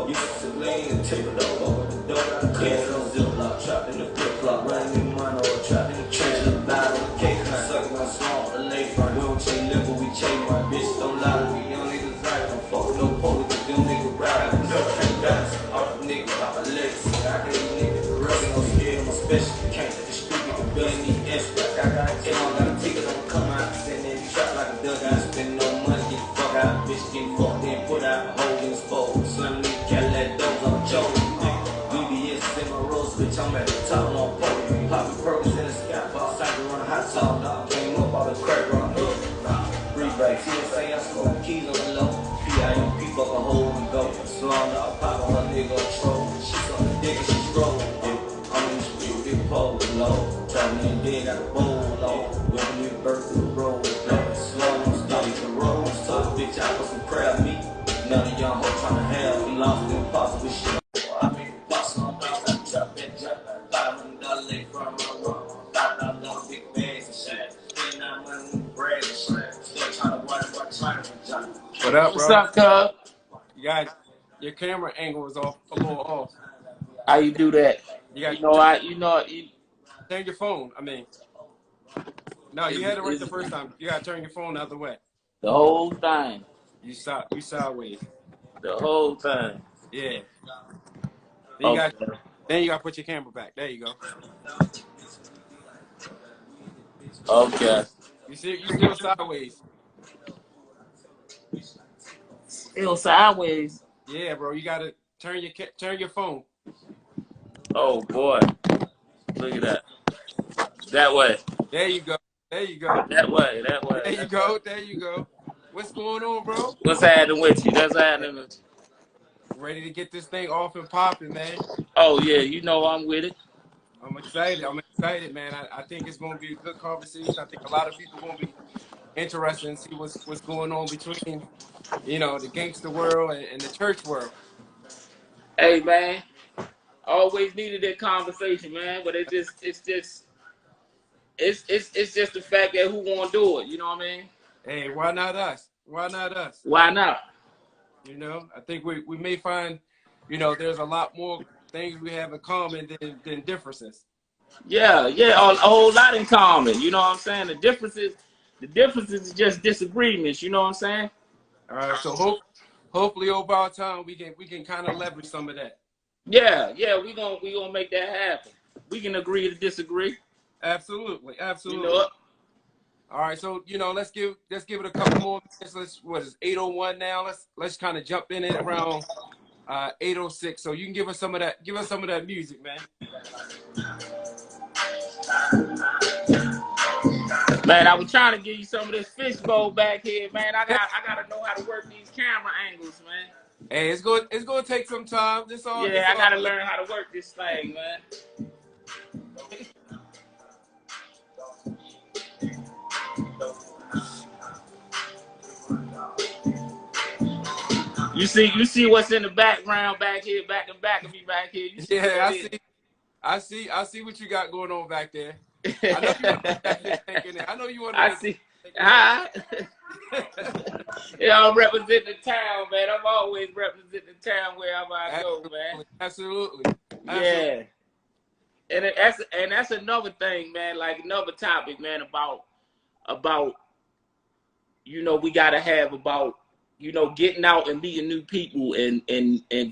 Used to lean and tip it over the door. Dance on ziplock, trapped in the flip-flop, running in money or trapped in the trenches. Battle the cake, and sucking on small, the late front. We don't chase liquor, we chase my bitch. Don't lie to me, young niggas right. Don't fuck with no police, cause them niggas ride. Never can't dance, off the nigga, pop a legacy. I can't even niggas, the rest ain't no skill, no special. Can't let the street get the billion, need extra. I got a got a ticket, I'ma come out, send in, trap like a dugout. Spend no money, get the fuck out. Bitch get fucked, then put out a hole in his fold. Slim me, Cadillac doors on Joe. BBS in my rose, bitch, I'm at the top, I'm on pole. Poppin' perks in the sky, fall cycle run hot sauce, dog. Came up all the crack run hook. Free break, TSA, I smoke keys on the low. PIMP, fuck a hole and go. Slum dog, pop on her nigga troll. She's on the dick and she stroll. I'm in the street with this pole low. Traveling big, got a bowl low. When we birth through the road, slow, study the road. So the bitch out for some crab meat. None of y'all hoes tryna have. We lost the impossible shit. I made the boss on my face, I trap and jump. $500 late from my road. $500 big bags and shit. Spend that money with bread and shit. Still tryna watch China and China. What up, bro? What's up, cuz? You got your camera angle is off, a little off. How you do that? You turn your phone. I mean, no, you had it right the first time. You gotta turn your phone the other way. The whole time. You sideways. The whole time. Yeah. Then you gotta put your camera back. There you go. Okay. You still sideways. Still sideways. Yeah, bro. You gotta turn your phone. Oh boy. Look at that. That way. There you go. That way. There you go. What's going on, bro? What's happening with you? That's happening with you. Ready to get this thing off and popping, man. Oh yeah, you know I'm with it. I'm excited, man. I think it's gonna be a good conversation. I think a lot of people gonna be interested and see what's going on between, the gangster world and the church world. Hey man, always needed that conversation, man. But it's just the fact that who won't do it. You know what I mean? Hey, why not us? Why not? I think we may find, there's a lot more things we have in common than differences. Yeah, a whole lot in common. You know what I'm saying? The differences is just disagreements. You know what I'm saying? All right, so hopefully over our time we can kind of leverage some of that. Yeah, we gonna make that happen. We can agree to disagree. Absolutely. You know what? All right, so let's give it a couple more minutes. What is 8:01 now? Let's kind of jump in it around 8:06. So you can give us some of that music, man. Man, I was trying to give you some of this fishbowl back here, man. I gotta know how to work these camera angles, man. Hey, it's gonna take some time. I gotta learn how to work this thing, man. You see what's in the background back here, back of me back here. I see what you got going on back there. I know you want to. I see. Yeah, I'm representing the town, man. I'm always representing the town wherever I go, man. Absolutely. Yeah. And that's another thing, man. Like another topic, man. About we gotta have about getting out and meeting new people and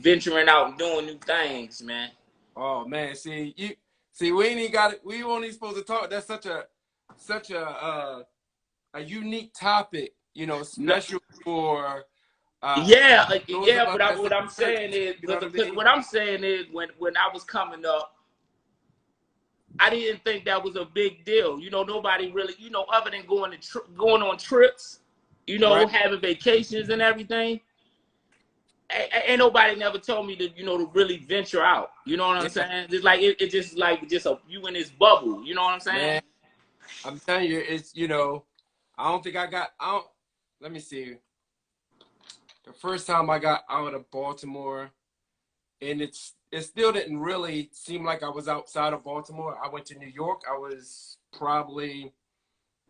venturing out and doing new things, man. Oh man, we ain't got it. We only supposed to talk. That's such a unique topic, special for. But what I'm saying is, what I'm saying is, when I was coming up, I didn't think that was a big deal. Nobody really, other than going on trips, right. Having vacations and everything. Ain't nobody never told me to, to really venture out. You know what I'm saying? It's like it's just like you in this bubble. You know what I'm saying? Man, I'm telling you, it's I don't think let me see. The first time I got out of Baltimore, and it still didn't really seem like I was outside of Baltimore. I went to New York. I was probably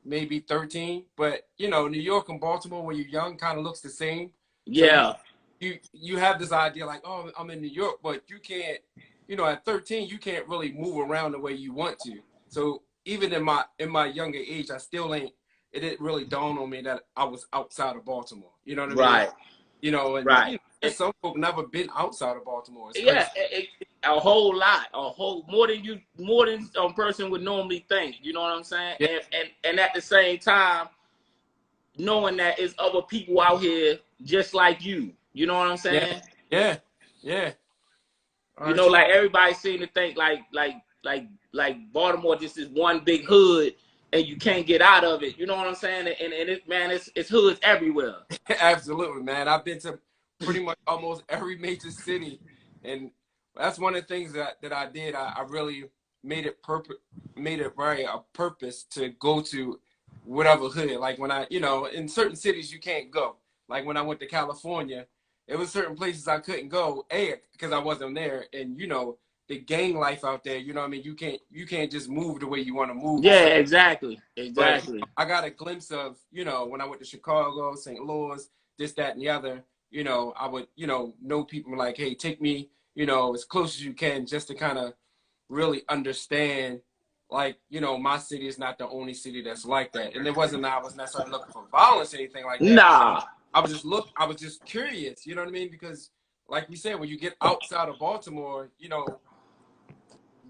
maybe 13, but New York and Baltimore when you're young kind of looks the same. Yeah. you have this idea like, oh, I'm in New York, but you can't, at 13 you can't really move around the way you want to. So even in my younger age, I still ain't. It didn't really dawn on me that I was outside of Baltimore. You know what I mean? Right. And Right. some folk never been outside of Baltimore. It's Yeah, crazy. a whole lot, more than a person would normally think. You know what I'm saying? Yeah, And at the same time, knowing that it's other people out here just like you. You know what I'm yeah, saying? yeah, yeah. All You right, know, so like everybody seem to think like Baltimore just is one big hood and you can't get out of it. You know what I'm saying? And it's hoods everywhere. absolutely, man. I've been to pretty much almost every major city, and that's one of the things that I did. I really made it very a purpose to go to whatever hood. Like when I, in certain cities you can't go. Like when I went to California, it was certain places I couldn't go, because I wasn't there, and the gang life out there. You know what I mean? You can't just move the way you want to move. Yeah, exactly. But Exactly. I got a glimpse of, when I went to Chicago, St. Louis, this, that, and the other, I would, know people like, hey, take me, as close as you can, just to kind of really understand, like, my city is not the only city that's like that. And it wasn't that I was necessarily looking for violence or anything like that. Nah. I was just curious, you know what I mean? Because like we said, when you get outside of Baltimore,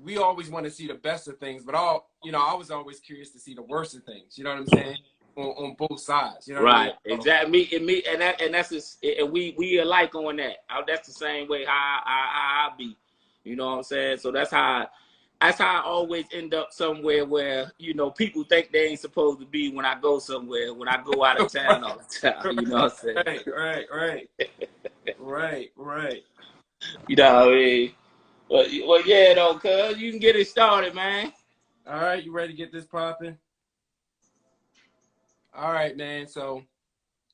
we always want to see the best of things, but I was always curious to see the worst of things. You know what I'm saying? On both sides. You know what I mean? Right, exactly. That's just, and we alike on that. That's the same way how I be. You know what I'm saying? So that's how I always end up somewhere where people think they ain't supposed to be when I go somewhere. When I go out of town all the time, you know what I'm saying? Right. You know what I mean? Well, yeah, though, cuz you can get it started, man. All right, you ready to get this popping? All right, man. So,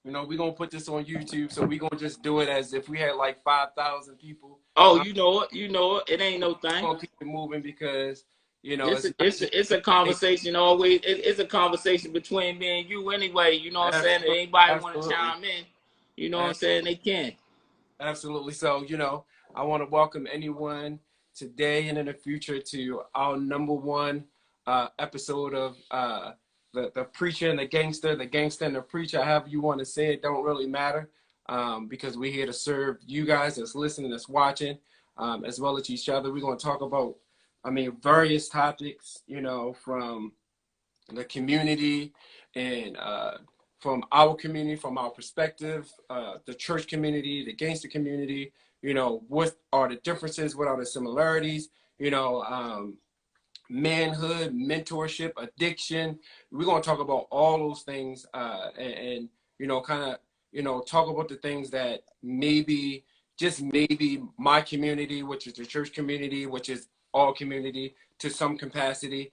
we're gonna put this on YouTube. So we're gonna just do it as if we had like 5,000 people. Oh, you know it. It ain't no thing. We're gonna keep it moving because it's a conversation always. It's a conversation between me and you anyway. You know what I'm saying? If anybody want to chime in, you know what I'm saying? They can. Absolutely. So, I want to welcome anyone today and in the future to our number one episode of the preacher and the gangster and the preacher, however you want to say it, don't really matter, because we're here to serve you guys that's listening, that's watching, as well as each other. We're going to talk about, various topics, from the community and from our community, from our perspective, the church community, the gangster community, what are the differences, what are the similarities, manhood, mentorship, addiction. We're going to talk about all those things, and kind of, talk about the things that maybe, just maybe my community, which is the church community, which is all community to some capacity,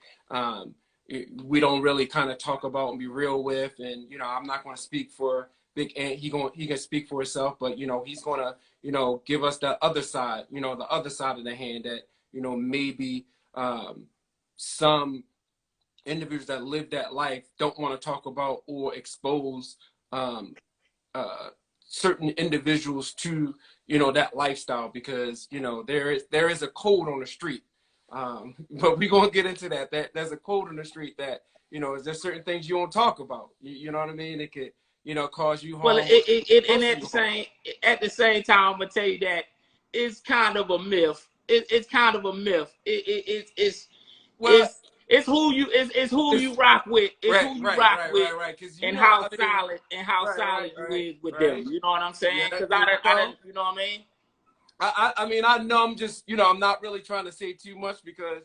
we don't really kind of talk about and be real with. And, I'm not going to speak for Big Ant. He can speak for himself, but, he's going to, give us the other side, the other side of the hand that, maybe some individuals that live that life don't want to talk about or expose certain individuals to, that lifestyle, because, there is a code on the street. But we're going to get into that. There's a code on the street that, is there certain things you don't talk about? You know what I mean? It could, cause you harm. Well, and at the same time, I'm gonna tell you that it's kind of a myth. It's kind of a myth. It's who you rock with. It's who you rock with, and how solid you is with them. You know what I'm saying? Because I you know what I mean. I know I'm just, I'm not really trying to say too much because,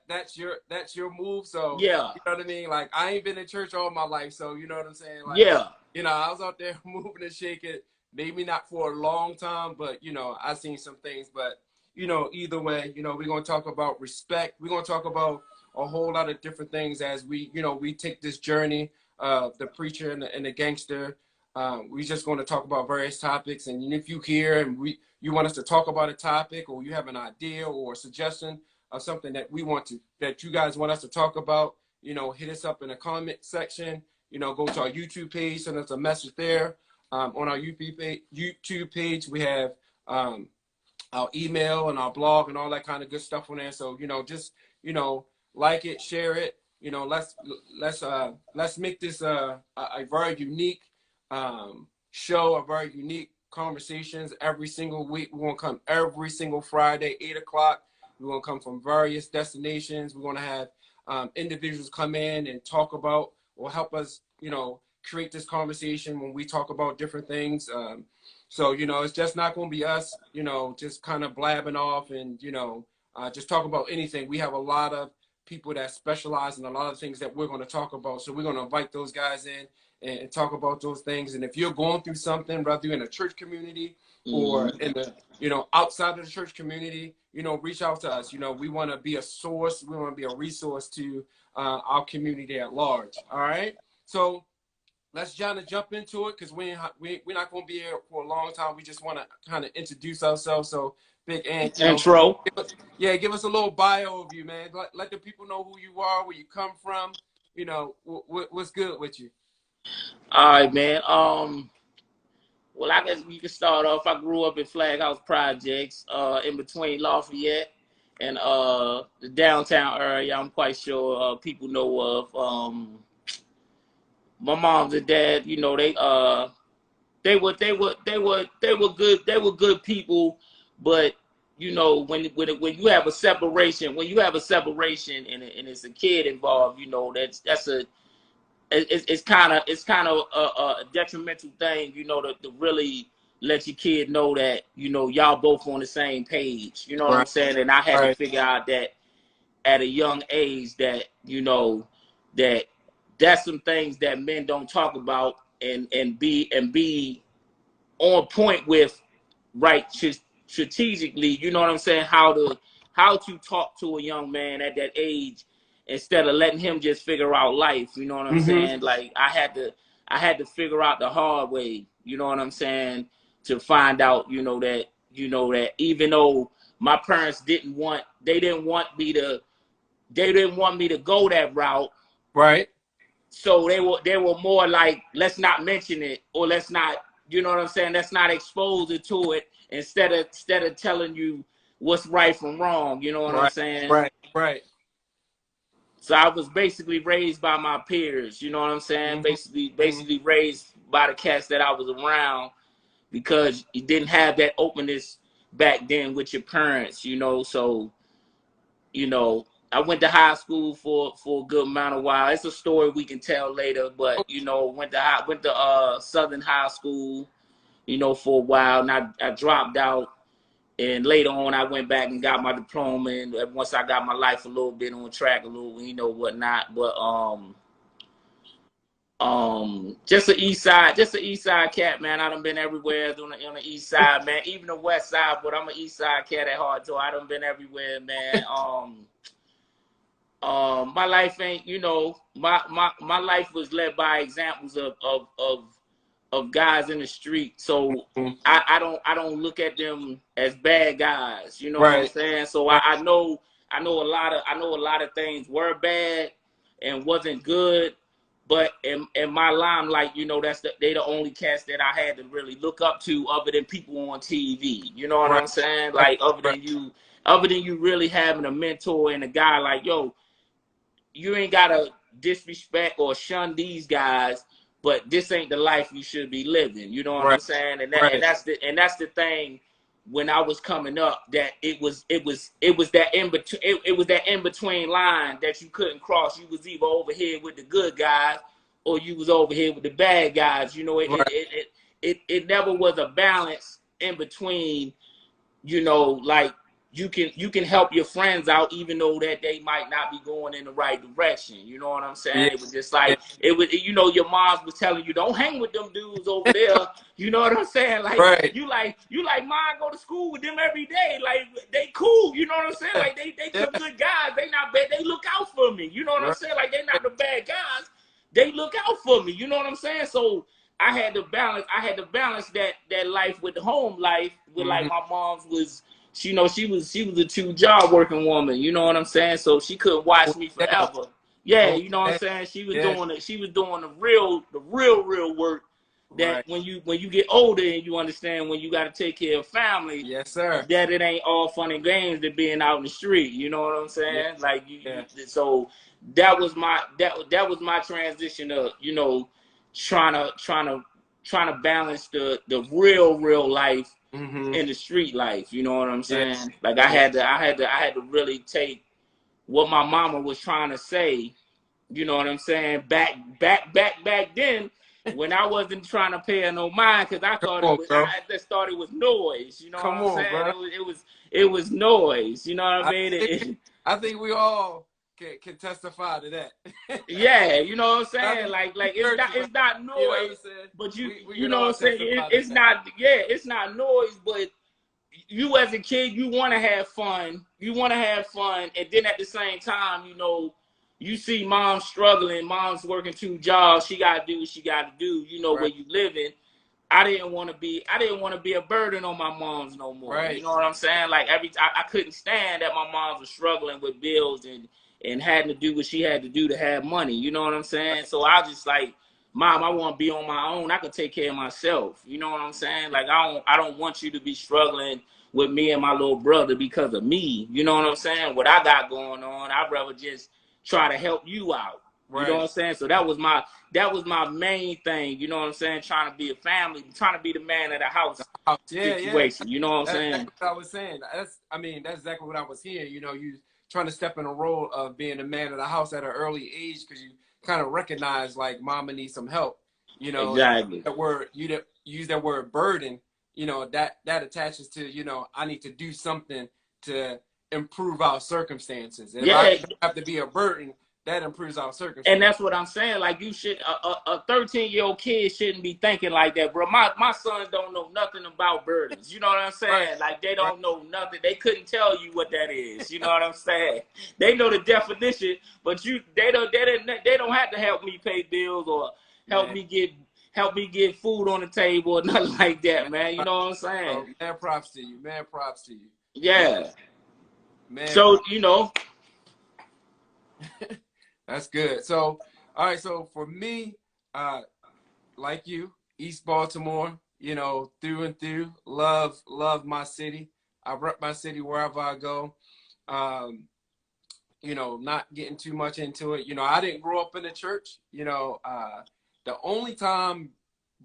that's your move. So, yeah, you know what I mean? Like, I ain't been in church all my life. So, you know what I'm saying? Like, yeah. I was out there moving and shaking, maybe not for a long time, but, I seen some things. But, either way, we're going to talk about respect. We're going to talk about a whole lot of different things as we, we take this journey of the preacher and the gangster. We're just going to talk about various topics. And if you hear and you want us to talk about a topic, or you have an idea or a suggestion of something that that you guys want us to talk about, hit us up in the comment section, go to our YouTube page, send us a message there. On our YouTube page, we have our email and our blog and all that kind of good stuff on there. So, just, like it, share it. Let's make this a very unique show, a very unique conversations every single week. We're gonna come every single Friday, 8 o'clock. We're gonna come from various destinations. We're gonna have individuals come in and talk about or help us, create this conversation when we talk about different things. So, it's just not going to be us, just kind of blabbing off and, just talk about anything. We have a lot of people that specialize in a lot of things that we're going to talk about. So we're going to invite those guys in and talk about those things. And if you're going through something, whether you're in a church community or in the, outside of the church community, reach out to us. We want to be a source. We want to be a resource to our community at large. All right. So let's jump into it because we're not going to be here for a long time. We just want to kind of introduce ourselves. So, Big Ant, intro. Give us a little bio of you, man. Let the people know who you are, where you come from. What's good with you. All right, man. Well, I guess we can start off. I grew up in Flag House Projects, in between Lafayette and the downtown area. I'm quite sure people know of. My mom and dad, they were good people, but when you have a separation, and it's a kid involved, it's kind of a detrimental thing, to really let your kid know that y'all both on the same page, what I'm saying, and I had to figure out that at a young age that that's some things that men don't talk about and be on point with, right, strategically, what I'm saying, how to talk to a young man at that age instead of letting him just figure out life, what I'm saying? Like I had to figure out the hard way, what I'm saying, to find out, that even though my parents didn't want me to go that route. Right. So they were more like, let's not mention it, or let's not, what I'm saying, let's not expose it to it instead of telling you what's right from wrong, what I'm saying? Right. So I was basically raised by my peers, what I'm saying? Basically raised by the cats that I was around, because you didn't have that openness back then with your parents, so I went to high school for a good amount of while. It's a story we can tell later, but went to Southern High School, for a while, and I dropped out, and later on I went back and got my diploma, and once I got my life a little bit on track, a little, whatnot. But just an east side cat, man. I done been everywhere on the east side, man, even the west side, but I'm an east side cat at heart, so I done been everywhere, man. My life ain't, my life was led by examples of guys in the street. So I don't look at them as bad guys, what I'm saying? So I know a lot of things were bad and wasn't good, but in my limelight, they the only cats that I had to really look up to, other than people on TV. You know what I'm saying? Like other than you really having a mentor and a guy like, yo, you ain't gotta disrespect or shun these guys, but this ain't the life you should be living. You know what I'm saying? And that's the thing. When I was coming up, that it was that in between line that you couldn't cross. You was either over here with the good guys, or you was over here with the bad guys. It never was a balance in between. Like you can help your friends out, even though that they might not be going in the right direction. You know what I'm saying? Yeah. It was just like, it was, your moms was telling you, don't hang with them dudes over there. You know what I'm saying? Like, you like, mine go to school with them every day. Like, they cool. You know what I'm saying? Like, they some good guys. They not bad. They look out for me. You know what I'm saying? Like, they not the bad guys. They look out for me. You know what I'm saying? So I had to balance that life with the home life, with like my mom's was, she was a 2-job working woman, you know what I'm saying? So she couldn't watch me forever. Yeah, you know what I'm saying? She was doing the real work that when you get older and you understand when you got to take care of family, yes, sir, that it ain't all fun and games to being out in the street. You know what I'm saying? Yeah. Like so that was my that was my transition of trying to balance the real life in the street life. You know what I'm saying? Like I had to really take what my mama was trying to say. You know what I'm saying? Back then, when I wasn't trying to pay her no mind, because I thought I just thought it was noise. You know what I'm saying? Bro. It was noise. You know what I mean? I think we all can testify to that. Yeah, you know what I'm saying? Like it's not noise, you know but you know what I'm saying? It's not noise, but you as a kid, you want to have fun. And then at the same time, you see mom struggling, mom's working 2 jobs, she gotta do what she gotta do, where you living. I didn't want to be a burden on my moms no more. Right. You know what I'm saying? Like I couldn't stand that my moms were struggling with bills and having to do what she had to do to have money. You know what I'm saying? So I just like, Mom, I want to be on my own. I can take care of myself. You know what I'm saying? Like I don't want you to be struggling with me and my little brother because of me. You know what I'm saying? What I got going on, I'd rather just try to help you out. Right. You know what I'm saying? So that was my main thing. You know what I'm saying? Trying to be a family, trying to be the man of the house situation. You know what I'm saying? That's what I was saying. That's exactly what I was hearing. You trying to step in a role of being a man of the house at an early age because you kind of recognize like mama needs some help. Exactly. That word, you use that word burden. That attaches to I need to do something to improve our circumstances. And if I have to be a burden, that improves our circumstances. And that's what I'm saying. Like you should, a 13-year-old kid shouldn't be thinking like that, bro. My sons don't know nothing about burdens. You know what I'm saying? Right. Like they don't know nothing. They couldn't tell you what that is. You know what I'm saying? They know the definition, but they don't have to help me pay bills or help me get food on the table or nothing like that, man. You know what I'm saying? Oh, man, props to you. Man, props to you. Yeah. Man. So That's good. So, all right. So for me, like you, East Baltimore, through and through, love my city. I rep my city wherever I go. Not getting too much into it. I didn't grow up in the church. The only time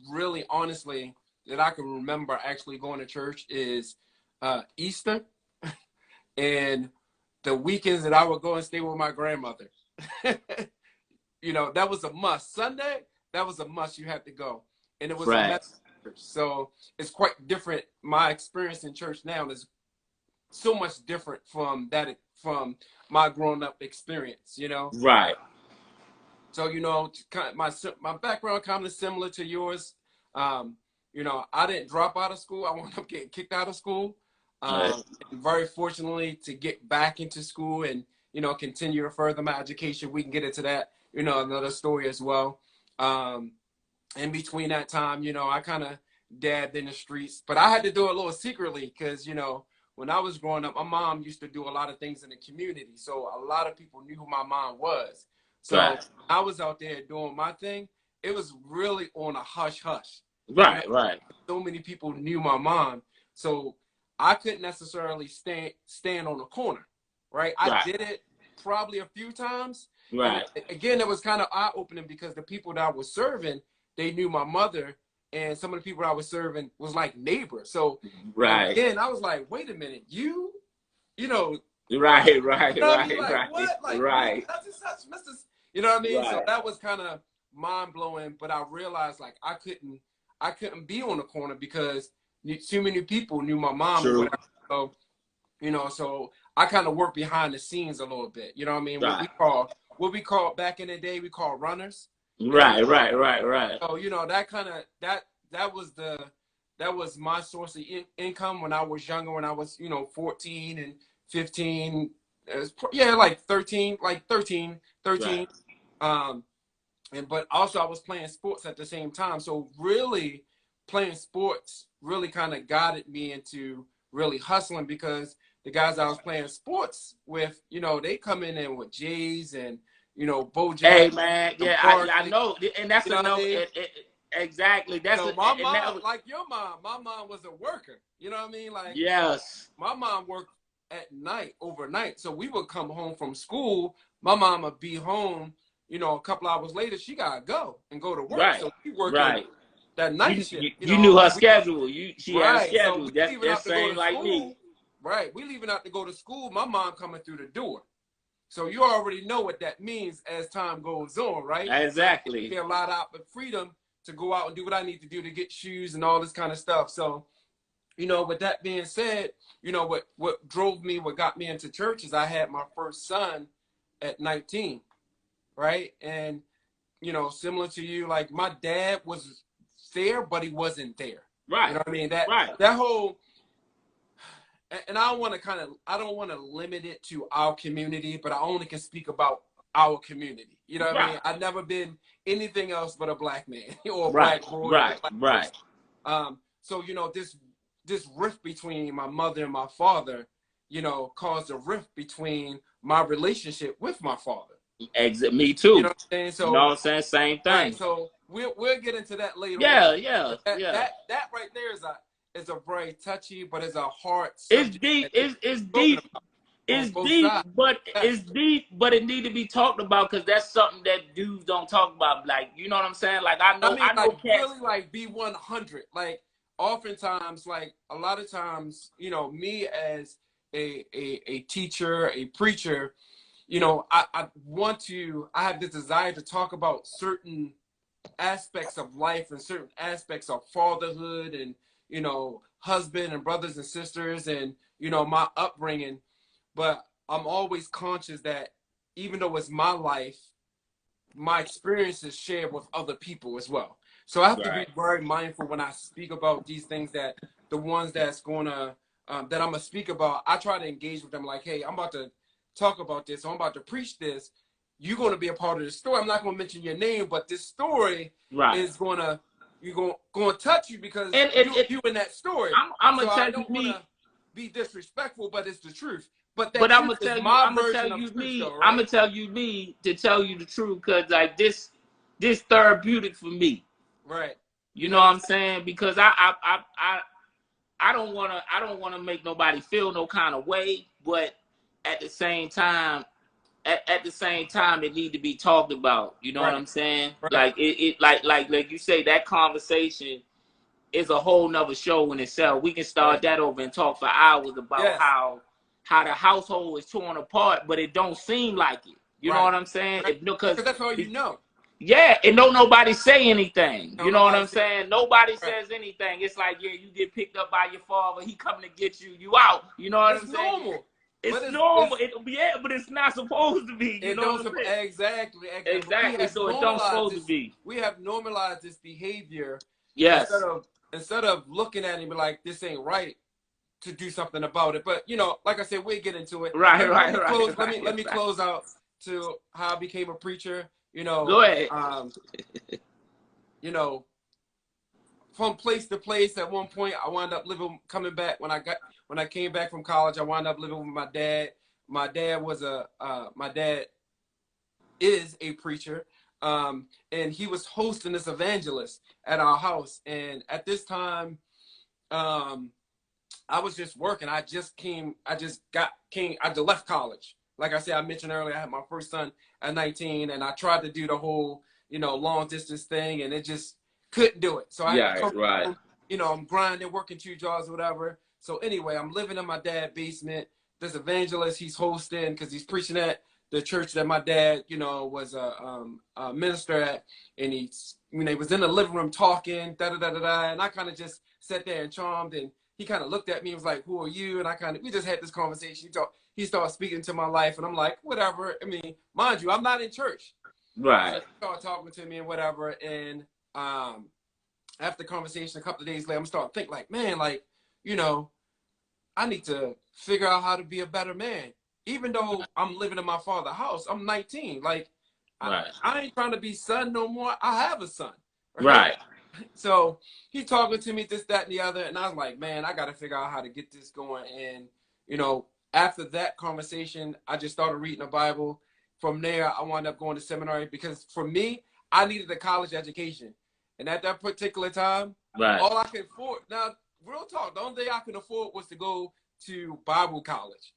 really, honestly, that I can remember actually going to church is Easter and the weekends that I would go and stay with my grandmother. That was a must. Sunday, that was a must. You had to go, and it was a message. So it's quite different. My experience in church now is so much different from my grown up experience. Right. So my background kind of similar to yours. I didn't drop out of school. I wound up getting kicked out of school. And very fortunately to get back into school and continue to further my education. We can get into that, another story as well. In between that time, I kind of dabbed in the streets, but I had to do it a little secretly because, when I was growing up, my mom used to do a lot of things in the community. So a lot of people knew who my mom was. So I was out there doing my thing. It was really on a hush hush. Right. So many people knew my mom. So I couldn't necessarily stand on the corner, right? I did it probably a few times. Right. And again, it was kind of eye-opening because the people that I was serving, they knew my mother, and some of the people I was serving was like neighbors. So again, I was like, wait a minute, Right. What? Like, right. Such, Mr. You know what I mean? Right. So that was kind of mind-blowing, but I realized like I couldn't be on the corner because too many people knew my mom. True. So, so I kind of worked behind the scenes a little bit. You know what I mean? Right. What we call back in the day, we call runners. Right. So, that was my source of income when I was younger, when I was, 14 and 15, like 13. Right. But also I was playing sports at the same time. So really playing sports really kind of guided me into really hustling because the guys I was playing sports with, they come in with J's and, Bojack. Hey man, yeah, I know, and that's another. exactly. That's So a, my and that mom, was, like your mom, my mom was a worker. You know what I mean? Like yes, my mom worked at night, overnight. So we would come home from school. My mom would be home, you know, a couple hours later, she gotta go and go to work. right, So we working right. that night shift, you You knew know. her schedule. She had a Right. So schedule. we leaving That's out to go same to like me. school. Right. We leaving out to go to school. My mom coming through the door. So you already know what that means as time goes on, right? So that gives Exactly. me a lot of freedom to go out and do what I need to do to get shoes and all this kind of stuff. So, you know, with that being said, you know, what drove me, what got me into church is I had my first son at 19, right? And, you know, similar to you, like my dad was there, but he wasn't there. You Right. know what I mean? Right. That whole, and I don't want to I don't want to limit it to our community, but I only can speak about our community. You know what I Right. mean? I've never been anything else but a black man or a Right. black boy or Right. a black Right. person. So you know, this rift between my mother and my father, you know, caused a rift between my relationship with my father. Exit me You too. know what I'm saying? You know what So I'm saying? Same right. thing. So we'll get into that later on. Yeah, yeah, But that yeah. that that right there is a very touchy, but it's a hard It's subject deep. that needs It's to be spoken deep. about on It's both deep, sides. but Yes. it need to be talked about because that's something that dudes don't talk about. Like, you know what I'm saying? Like, I mean, I know like cats. really, like be 100. Like oftentimes, like a lot of times, you know, me as a teacher, a preacher, you know, I have this desire to talk about certain aspects of life and certain aspects of fatherhood and, you know, husband and brothers and sisters and, you know, my upbringing. But I'm always conscious that even though it's my life, my experience is shared with other people as well. So I have to be Right. very mindful when I speak about these things, that the ones that's gonna that I'm gonna speak about, I try to engage with them like, hey, I'm about to talk about this, or I'm about to preach this. You're gonna be a part of the story. I'm not gonna mention your name, but this story Right. is gonna touch you because And you in that story. I'm So gonna I tell you don't me. wanna be disrespectful, but it's the truth. But that But truth is my version of truth, though, I'm right? gonna tell you me to tell you the truth, cause like this therapeutic for me. Right. You You know know what what I'm I'm saying? Because I don't wanna make nobody feel no kind of way, but at the same time, at the same time, it need to be talked about. You know what saying? I'm saying? Right. Right. Like like you say, that conversation is a whole nother show in itself. We can start Right. that over and talk for hours about Yes. how the household is torn apart, but it don't seem like it. You know Right. what I'm saying? Right. If, because Because that's all you know. yeah, and don't nobody say anything. No, You know what nobody I'm said. saying? Nobody Right. says anything. It's like, yeah, you get picked up by your father, he coming to get you, you out. You know what It's I'm saying? normal, but It's normal. it's Yeah, but it's not supposed to be. You it know don't what I'm saying? exactly. But Exactly. So it don't supposed to be. we have normalized this behavior instead Yes. of looking at it and be like, this ain't right, to do something about it. But you know, like I said, we'll get into it. Right, Let right, me right, close. right, Let me right. close out to how I became a preacher. You know, Go ahead. you know, from place to place. At one point, I wound up coming back when I came back from college. I wound up living with my dad. My dad is a preacher, and he was hosting this evangelist at our house. And at this time, I was just working. I just left college. Like I said, I mentioned earlier, I had my first son at 19, and I tried to do the whole, you know, long distance thing, and it just couldn't do it. So I had to Yeah, come right. home, you know, I'm grinding, working 2 jobs or whatever. So anyway, I'm living in my dad's basement. This evangelist, he's hosting because he's preaching at the church that my dad, you know, was a minister at, and he was in the living room talking, da da da da da, and I kind of just sat there and charmed, and he kind of looked at me and was like, "Who are you?" And we just had this conversation. He started speaking to my life, and I'm like, whatever. I mean, mind you, I'm not in church. So Right. he started talking to me and whatever. And after the conversation, a couple of days later, I'm starting to think like, man, like, you know, I need to figure out how to be a better man. Even though I'm living in my father's house, I'm 19. Like, Right. I ain't trying to be son no more. I have a son. Right? Right. So he talking to me, this, that, and the other. And I was like, man, I got to figure out how to get this going. And, you know, after that conversation, I just started reading the Bible. From there, I wound up going to seminary because for me, I needed a college education. And at that particular time, Right. all I could afford, now, real talk, the only thing I could afford was to go to Bible college.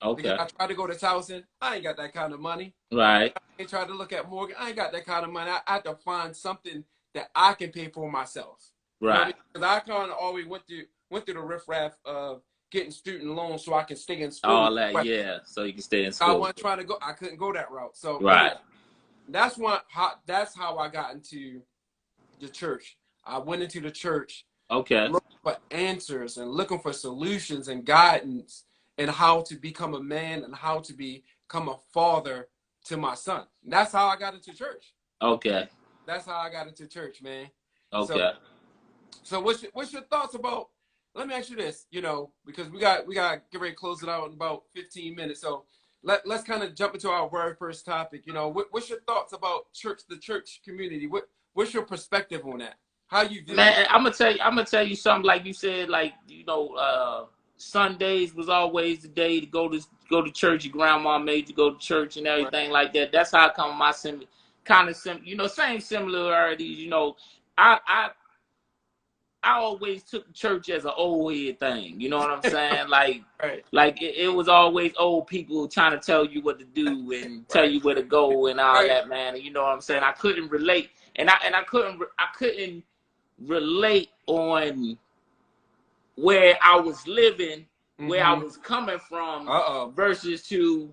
Okay. Because I tried to go to Towson. I ain't got that kind of money. Right. I tried to look at Morgan. I ain't got that kind of money. I had to find something that I can pay for myself. Right. You know, because I kind of always went through the riffraff of getting student loans so I can stay in school. All that, yeah. So you can stay in school. I wasn't trying to go. I couldn't go that route. So right. That's how I got into the church. I went into the church. Okay. Looking for answers and looking for solutions and guidance and how to become a man and how to become a father to my son. And that's how I got into church. Okay. That's how I got into church, man. Okay. So what's your thoughts about? Let me ask you this, you know, because we got get ready to close it out in about 15 minutes. So let's kind of jump into our very first topic. You know, what's your thoughts about the church community? What's your perspective on that? How you do? Man, I'm gonna tell you something. Like you said, like, you know, Sundays was always the day to go to church. Your grandma made you go to church and everything like that. That's how I come my same similarities. You know, I always took church as an old head thing. You know what I'm saying? Like, right. Like it was always old people trying to tell you what to do and tell you where to go and all that, man. And you know what I'm saying? I couldn't relate, and I couldn't relate on where I was living, where I was coming from, versus to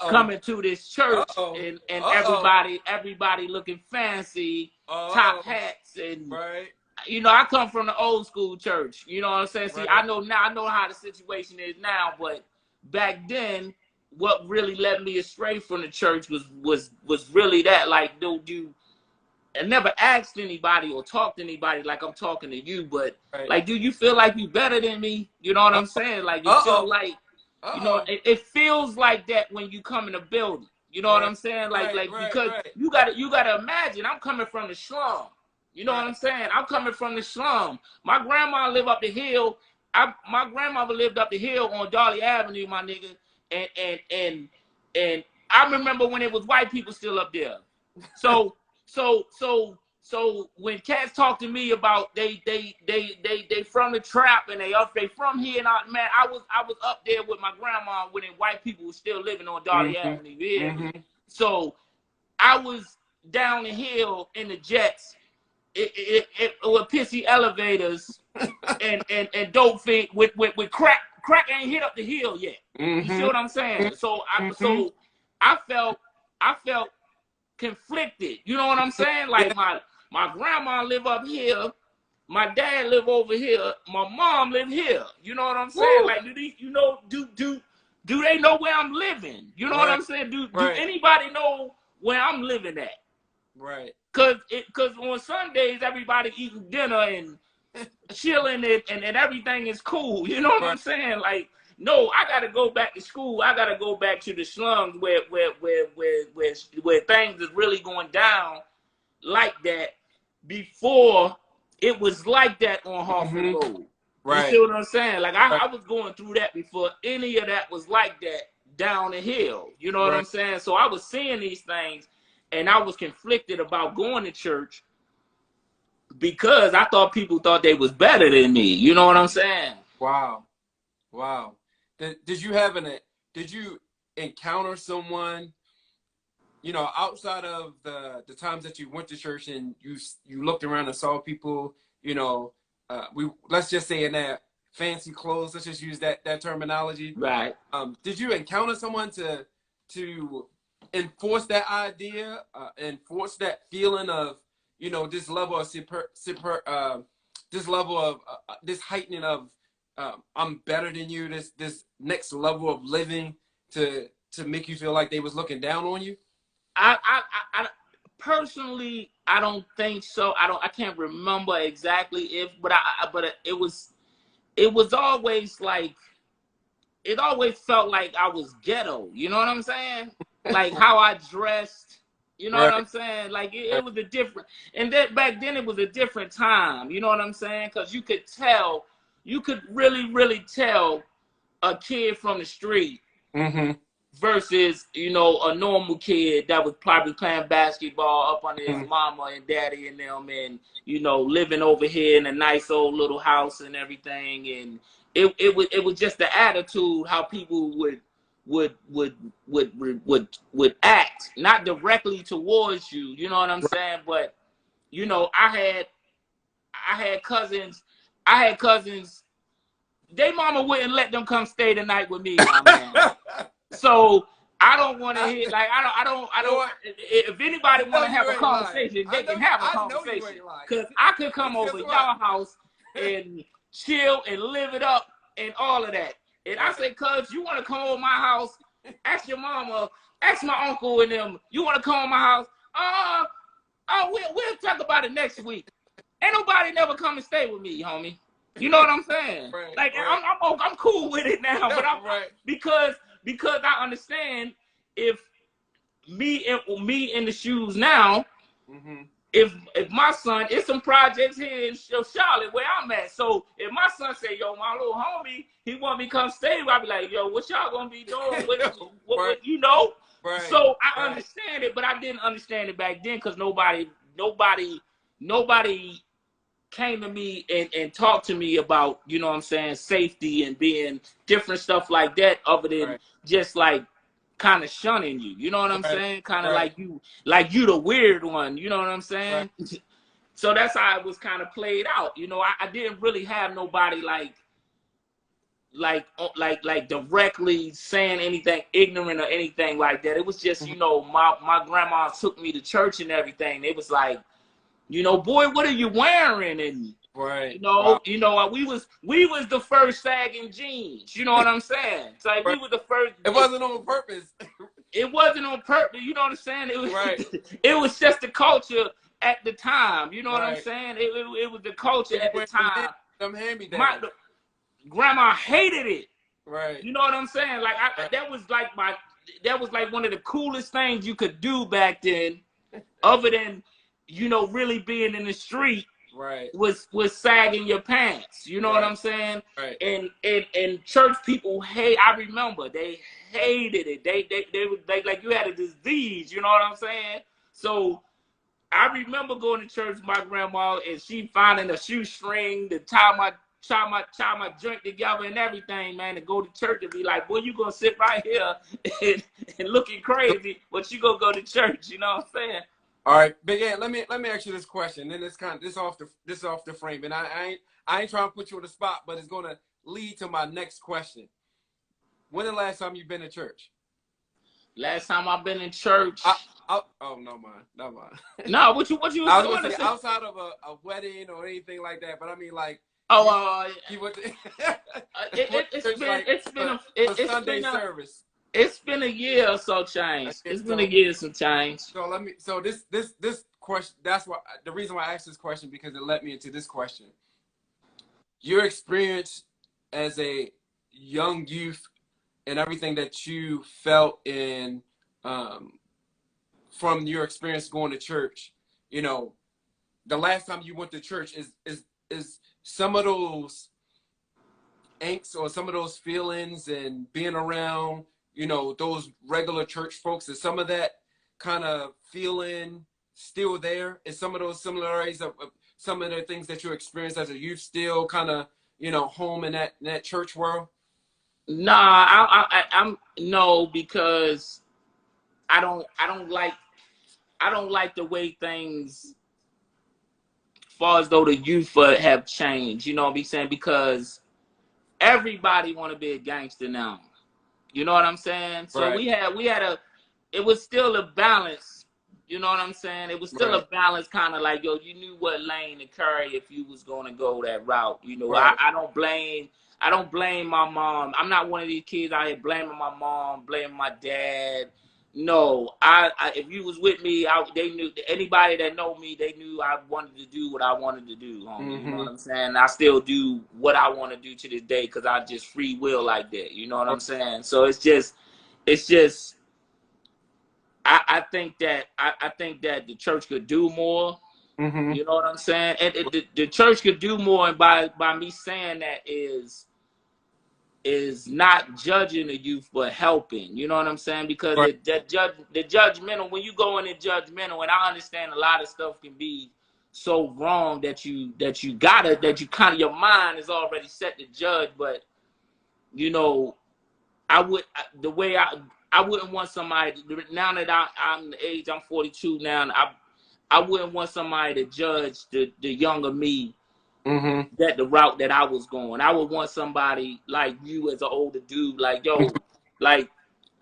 coming to this church and everybody looking fancy, top hats and you know, I come from the old school church. You know what I'm saying? See, I know how the situation is now, but back then, what really led me astray from the church was really that, like, dude, I never asked anybody or talked to anybody like I'm talking to you, but like, do you feel like you better than me? You know what I'm saying? Like, you feel like, you know, it feels like that when you come in a building. You know what I'm saying? Like, because you gotta imagine, I'm coming from the slum. You know what I'm saying? I'm coming from the slum. My grandma lived up the hill. My grandmother lived up the hill on Darley Avenue, my nigga. And I remember when it was white people still up there. So when cats talk to me about they from the trap and they from here and out, man, I was up there with my grandma when white people were still living on Darley Avenue. Yeah. So I was down the hill in the jets. It with pissy elevators and dope thing with crack. Crack ain't hit up the hill yet. You see what I'm saying? So I felt conflicted. You know what I'm saying? Like my grandma live up here, my dad live over here, my mom live here. You know what I'm saying? Woo. Like, do they know where I'm living? You know what I'm saying? Do anybody know where I'm living at? Right. Cause on Sundays everybody eating dinner and chilling and everything is cool. You know what I'm saying? Like, no, I gotta go back to school. I gotta go back to the slums where things is really going down like that before it was like that on Harford Road. You see what I'm saying? Like I was going through that before any of that was like that down the hill. You know what I'm saying? So I was seeing these things. And I was conflicted about going to church because I thought people thought they was better than me. You know what I'm saying? Wow. Did you encounter someone, you know, outside of the times that you went to church and you looked around and saw people, you know, let's just say in that fancy clothes, let's just use that terminology. Right. Did you encounter someone to enforce that idea, enforce that feeling of, you know, this level of this heightening of I'm better than you, this next level of living to make you feel like they was looking down on you? I personally, I don't think so. I can't remember exactly but it was always like, it always felt like I was ghetto. You know what I'm saying? Like how I dressed, you know what I'm saying? Like it was a different, and that back then it was a different time. You know what I'm saying? Because you could really, really tell a kid from the street versus, you know, a normal kid that was probably playing basketball up under his mama and daddy and them, and, you know, living over here in a nice old little house and everything. And it was just the attitude, how people would act, not directly towards you, you know what I'm saying? But, you know, I had cousins, they mama wouldn't let them come stay the night with me, my man. So I don't want to hear, like, I don't. If anybody want to have a conversation, they can have a conversation. Cause I could come over y'all house and chill and live it up and all of that. And I say, cuz, you want to come over my house? Ask your mama, ask my uncle and them. You want to come over my house? We'll talk about it next week. Ain't nobody never come and stay with me, homie. You know what I'm saying? I'm cool with it now, but I'm because I understand if me in the shoes now, if my son, it's some projects here in Charlotte where I'm at. So if my son say, yo, my little homie, he want me to come stay, I'll be like, yo, what y'all gonna be doing? What you know? So I understand it, but I didn't understand it back then because nobody came to me and talked to me about, you know what I'm saying, safety and being different stuff like that, other than just like kind of shunning you. You know what I'm saying? Kind of like you the weird one. You know what I'm saying? So that's how it was kind of played out. You know, I didn't really have nobody like directly saying anything ignorant or anything like that. It was just, you know, my grandma took me to church and everything. It was like, you know, boy, what are you wearing? And you know, we was the first sagging jeans. You know what I'm saying? It's like we were the first. It wasn't on purpose. It wasn't on purpose. You know what I'm saying? It was it was just the culture at the time. You know what I'm saying? It was the culture at the time. My grandma hated it. You know what I'm saying? Like that was like one of the coolest things you could do back then, other than, you know, really being in the street, was sagging your pants. You know what I'm saying? And church people I remember they hated it. They was like you had a disease. You know what I'm saying? So I remember going to church with my grandma and she finding a shoestring to tie my drink together and everything, man, to go to church and be like, boy, you gonna sit right here and looking crazy, but you gonna go to church. You know what I'm saying? All right, Big Ant, let me ask you this question. Then it's kind of this off the frame, and I ain't trying to put you on the spot, but it's gonna lead to my next question. When the last time you've been to church? Last time I've been in church. Oh no, mine. No, what you I was gonna say outside of a wedding or anything like that, but I mean like. You went to, it's been a Sunday service. It's been a year or so change. It's been a year some change. So this question, that's why the reason why I asked this question, because it led me into this question. Your experience as a young youth and everything that you felt in from your experience going to church, you know, the last time you went to church is some of those angst or some of those feelings and being around, you know, those regular church folks, is some of that kind of feeling still there? Is some of those similarities of some of the things that you experienced as a youth still kind of, you know, home in that church world? Nah, I'm no, because I don't like the way things, far as though the youth have changed, you know what I'm saying? Because everybody want to be a gangster now. You know what I'm saying? So we had it was still a balance. You know what I'm saying? It was still a balance, kind of like, yo, you knew what lane to carry if you was going to go that route. You know, I don't blame my mom. I'm not one of these kids out here blaming my mom, blaming my dad. No, if you was with me, they knew, anybody that know me, they knew I wanted to do what I wanted to do, homie. You know what I'm saying? I still do what I want to do to this day because I just free will like that. You know what I'm saying? So it's just, I think that the church could do more. You know what I'm saying? And the church could do more, and by me saying that is, is not judging the youth but helping. You know what I'm saying? Because Right. the judgmental, when you go in the judgmental, and I understand a lot of stuff can be so wrong that you kind of, your mind is already set to judge. But you know, I wouldn't want somebody, now that I'm the age, I'm 42 now, and I wouldn't want somebody to judge the younger me, that the route that I was going. I would want somebody like you as an older dude, like, yo, like,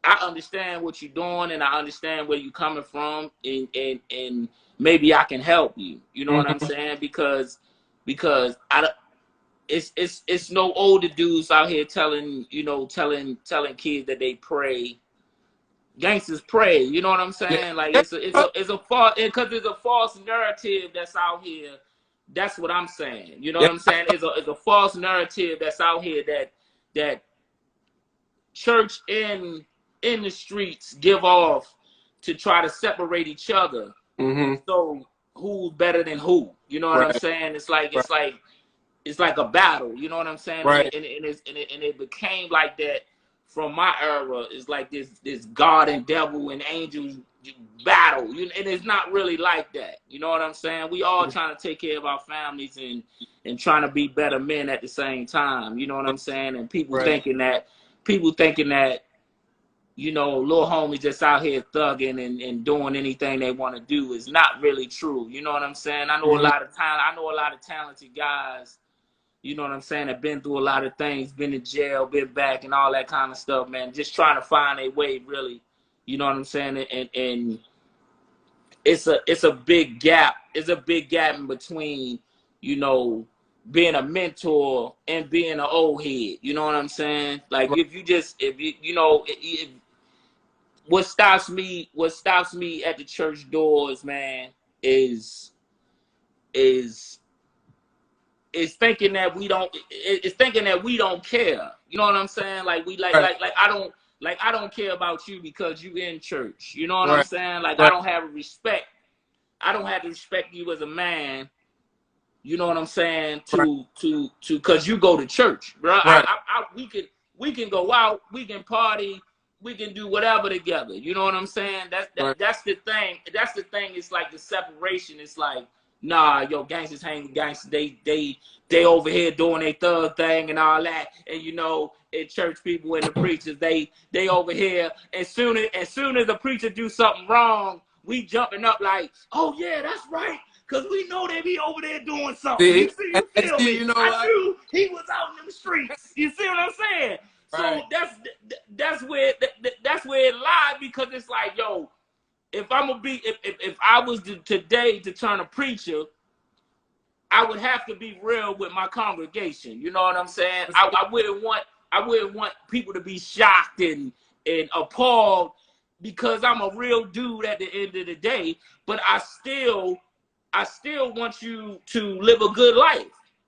I understand what you're doing, and I understand where you're coming from, and maybe I can help you. You know what I'm saying? Because it's no older dudes out here telling kids that they pray. Gangsters pray. You know what I'm saying? Like, it's a false, because there's a false narrative that's out here. That's what I'm saying. You know what I'm saying? It's a false narrative that's out here that church in the streets give off to try to separate each other. So who's better than who? You know what I'm saying? It's like a battle. You know what I'm saying? Right. And it became like that from my era. It's like this God and devil and angels battle. And it's not really like that. You know what I'm saying? We all trying to take care of our families and trying to be better men at the same time. You know what I'm saying? And people thinking that, little homies just out here thugging and doing anything they want to do is not really true. You know what I'm saying? I know a lot of talented guys, you know what I'm saying, have been through a lot of things, been in jail, been back, and all that kind of stuff, man. Just trying to find a way, really. You know what I'm saying? And it's a big gap. It's a big gap in between, being a mentor and being an old head. You know what I'm saying? Like, what stops me at the church doors, man, is thinking that we don't care. You know what I'm saying? Like, I don't care about you because you in church. You know what I'm saying? Like, I don't have respect. I don't have to respect you as a man. You know what I'm saying? Cause you go to church, bro. We can go out, we can party, we can do whatever together. You know what I'm saying? That's the thing. That's the thing. It's like the separation. It's like, nah, yo, gangsters hanging gangsters. They over here doing their thug thing and all that. And in church people and the preachers, they over here. As soon as the preacher do something wrong, we jumping up like, oh yeah, that's right. Cause we know they be over there doing something. You feel me? I knew he was out in the streets. You see what I'm saying? Right. So that's where it lies, because it's like, yo, if I was today to turn a preacher, I would have to be real with my congregation. You know what I'm saying? I wouldn't want people to be shocked and appalled, because I'm a real dude at the end of the day. But I still want you to live a good life.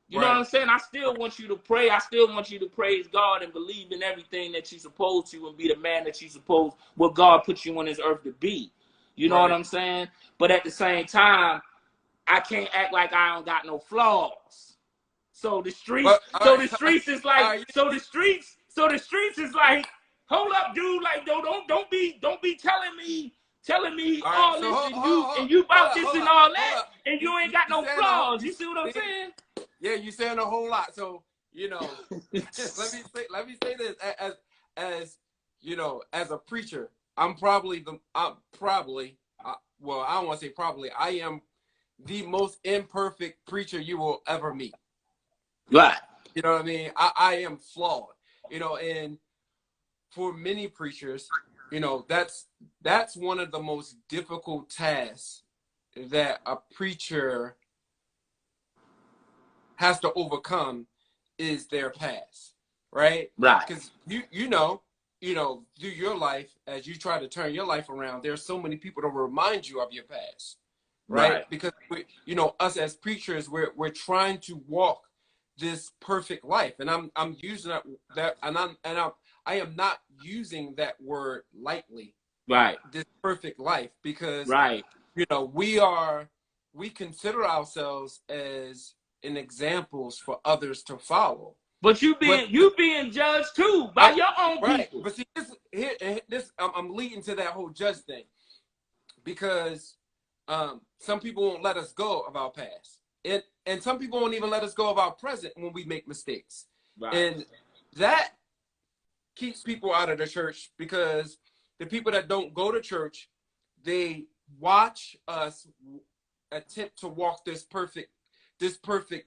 You know what I'm saying? I still want you to pray. I still want you to praise God and believe in everything that you're supposed to, and be the man that what God put you on this earth to be. You know what I'm saying? But at the same time, I can't act like I don't got no flaws. So the streets, is like, so the streets is like, hold up, dude. Like, don't be telling me all this, and you about this and all that, and you ain't got no flaws. You see what I'm saying? Yeah, you saying a whole lot. So, let me say this, as as a preacher, I don't want to say probably, I am the most imperfect preacher you will ever meet. Right. You know what I mean? I am flawed. And for many preachers, that's one of the most difficult tasks that a preacher has to overcome, is their past, right? Right. Because through your life, as you try to turn your life around, there's so many people to remind you of your past, right? Because us as preachers, we're trying to walk this perfect life, and I'm using that, and I am not using that word lightly. Right. This perfect life, because we consider ourselves as examples for others to follow. But you being judged too by your own right. people. But see, I'm leading to that whole judge thing, because some people won't let us go of our past, and some people won't even let us go of our present when we make mistakes, Right. and that keeps people out of the church, because the people that don't go to church, they watch us attempt to walk this perfect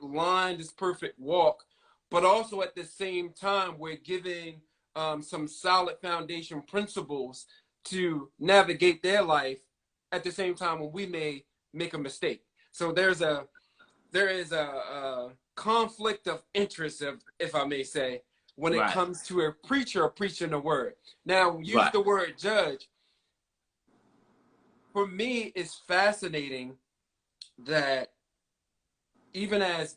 line, this perfect walk, but also at the same time we're giving some solid foundation principles to navigate their life at the same time when we may make a mistake. So there is a conflict of interest, if I may say, when it comes to a preacher preaching the word. Now, use the word judge. For me, it's fascinating that even as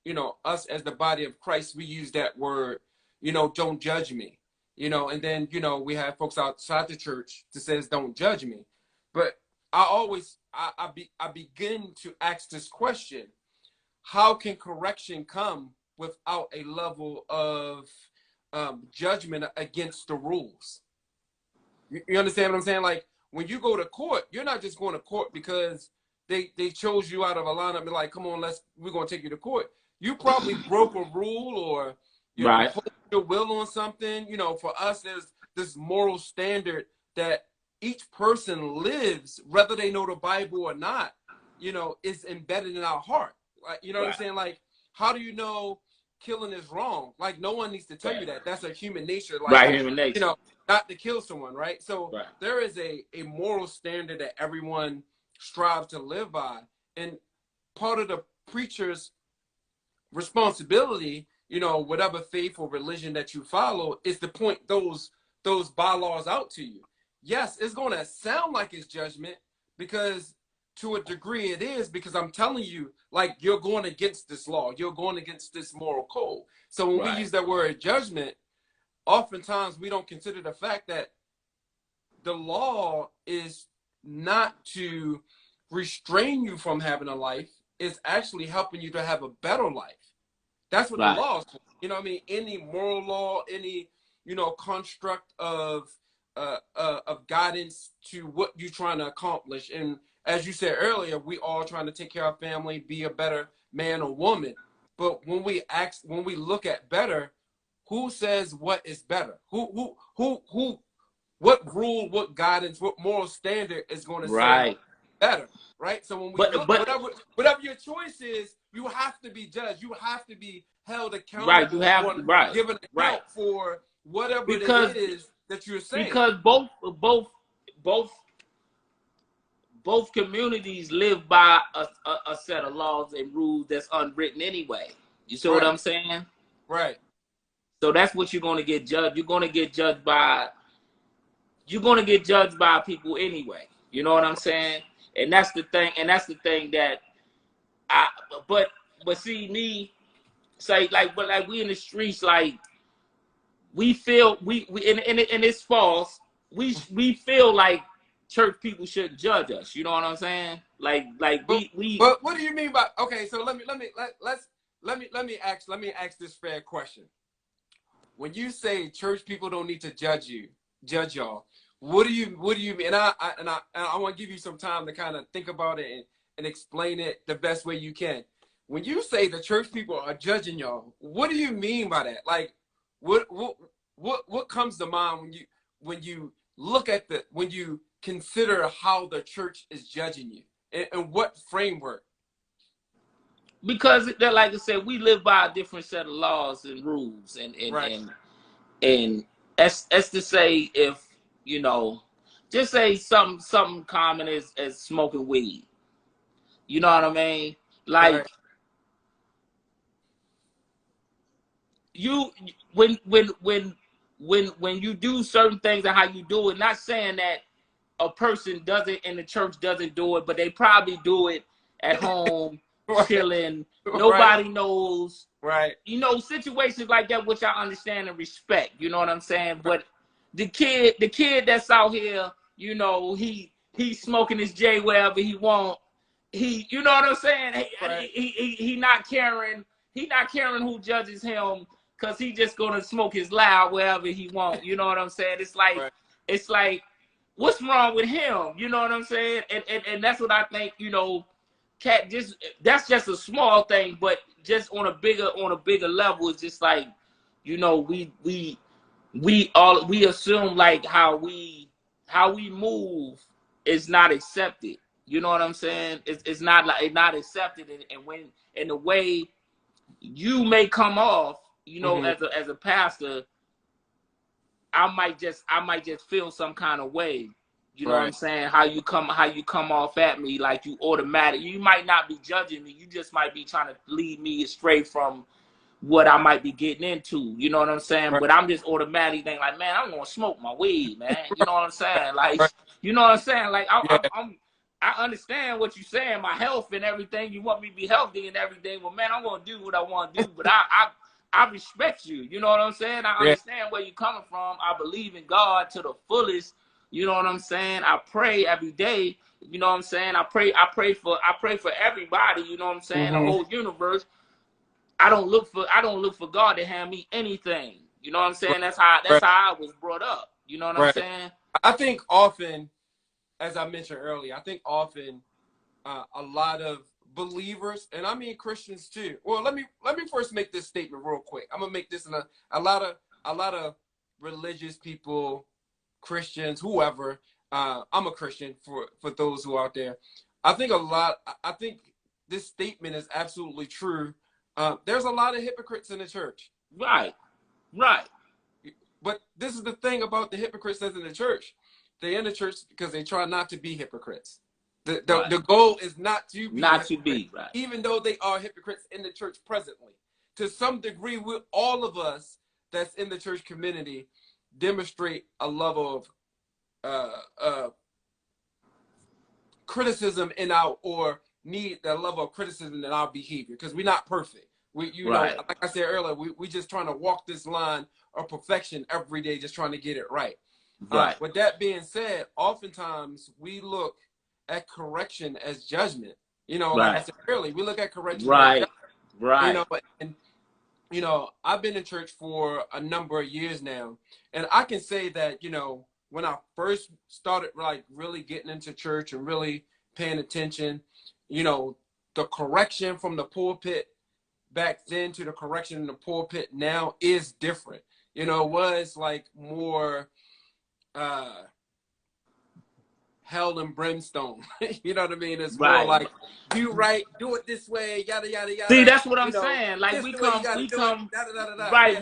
you know, us as the body of Christ, we use that word, you know, don't judge me, you know, and then, you know, we have folks outside the church that says don't judge me. But I begin to ask this question: how can correction come without a level of judgment against the rules? You understand what I'm saying? Like, when you go to court, you're not just going to court because they chose you out of a lineup and like, come on, we're gonna take you to court. You probably broke a rule, or you know, imposed your will on something. You know, for us, there's this moral standard that each person lives, whether they know the Bible or not, you know, is embedded in our heart. Like, you know what I'm saying? Like, how do you know killing is wrong? Like, no one needs to tell you that. That's a human nature. Like, human nature. You know, not to kill someone, right? So there is a moral standard that everyone strives to live by. And part of the preacher's responsibility, you know, whatever faith or religion that you follow, is to point those bylaws out to you. Yes, it's going to sound like it's judgment, because to a degree it is, because I'm telling you, like, you're going against this law, you're going against this moral code. So when we use that word judgment, oftentimes we don't consider the fact that the law is not to restrain you from having a life, it's actually helping you to have a better life. That's what the law is for. You know what I mean? Any moral law, any, you know, construct of guidance to what you're trying to accomplish. And as you said earlier, we all trying to take care of family, be a better man or woman. But when we look at better, who says what is better? What rule, what guidance, what moral standard is going to say better, right? So when we look, whatever your choice is, you have to be judged. You have to be held accountable. Right, you have to give an account for whatever it is that you're saying. Because both communities live by a set of laws and rules that's unwritten anyway. You see what I'm saying? Right. So that's what you're going to get judged. You're going to get judged by people anyway. You know what I'm saying? And that's the thing. And that's the thing that but see, me say, like, but like, we in the streets, like, we feel and it's false. We feel like church people shouldn't judge us. You know what I'm saying? Like we. But what do you mean by, okay? So let me ask this fair question. When you say church people don't need to judge y'all, what do you mean? And I want to give you some time to kind of think about it and explain it the best way you can. When you say the church people are judging y'all, what do you mean by that? Like, what comes to mind when you look at when you consider how the church is judging you, and what framework? Because, like I said, we live by a different set of laws and rules, and as to say, if, you know, just say something common as smoking weed. You know what I mean? Like, you when you do certain things and how you do it, not saying that a person doesn't in the church doesn't do it, but they probably do it at home, chilling. Nobody knows. Right. You know, situations like that, which I understand and respect. You know what I'm saying? But the kid that's out here, you know, he's smoking his J wherever he want. You know what I'm saying? He not caring. he not caring who judges him, because he just gonna smoke his loud wherever he want. You know what I'm saying? It's like, Right. it's like, what's wrong with him? You know what I'm saying? And that's what I think, you know, Cat, just, that's just a small thing, but just on a bigger level, it's just like, you know, we assume like how we move is not accepted. You know what I'm saying? It's not like, it's not accepted, and when, in the way you may come off, you know, as a pastor, I might just feel some kind of way. You know what I'm saying? How you come off at me, like you automatic. You might not be judging me. You just might be trying to lead me astray from what I might be getting into. You know what I'm saying? Right. But I'm just automatically thinking like, man, I'm gonna smoke my weed, man. You know what I'm saying? Like, Right. you know what I'm saying? Like, Yeah. I understand what you're saying, my health and everything. You want me to be healthy and everything. Well, man, I'm gonna do what I want to do. But I respect you. You know what I'm saying? I understand where you're coming from. I believe in God to the fullest. You know what I'm saying? I pray every day. You know what I'm saying? I pray for everybody. You know what I'm saying? The whole universe. I don't look for God to hand me anything. You know what I'm saying? That's how I was brought up. You know what I'm saying? I think often, as I mentioned earlier, I think often a lot of believers, and I mean Christians too. Well, let me first make this statement real quick. I'm gonna make this in a lot of religious people, Christians, whoever. I'm a Christian for those who are out there. I think this statement is absolutely true. There's a lot of hypocrites in the church. Right. But this is the thing about the hypocrites that's in the church. They're in the church because they try not to be hypocrites. The goal is not to be right. Even though they are hypocrites in the church presently. To some degree, all of us that's in the church community demonstrate a level of criticism in need that level of criticism in our behavior, because we're not perfect. We, you know, like I said earlier, we just trying to walk this line of perfection every day, just trying to get it right. With that being said, oftentimes we look at correction as judgment. You know, like I said earlier, we look at correction as judgment. You know, and you know, I've been in church for a number of years now, and I can say that, you know, when I first started like really getting into church and really paying attention, you know, the correction from the pulpit back then to the correction in the pulpit now is different. You know, it was like more hell and brimstone. You know what I mean? It's more like, do right, do it this way, yada yada yada. See, that's what I'm saying. Like we come, right?